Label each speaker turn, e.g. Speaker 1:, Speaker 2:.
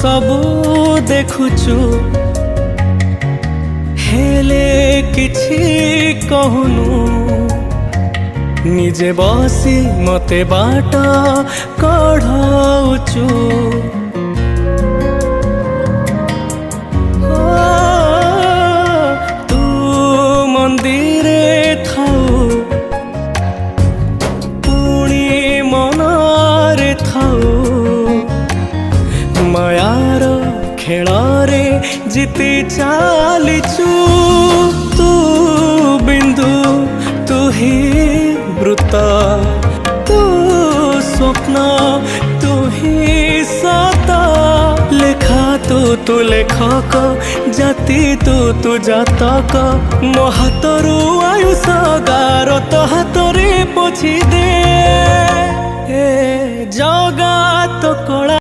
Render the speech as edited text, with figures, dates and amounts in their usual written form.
Speaker 1: सबू देखुचु हेले किछि कहूनु निजे बसी मते बाट कढ़ाउचु तू मंदिरे थाउ पुणी मनरे थाउ मायार खेଳରେ जीति चालिचु तू बिंदु तू ही वृत तू स्वप्न तू ही सत लेखा तू लेखक जाति तू जातक मो हाथरू आयुष गार तो हाथरे पोछि दे जगा तो कला।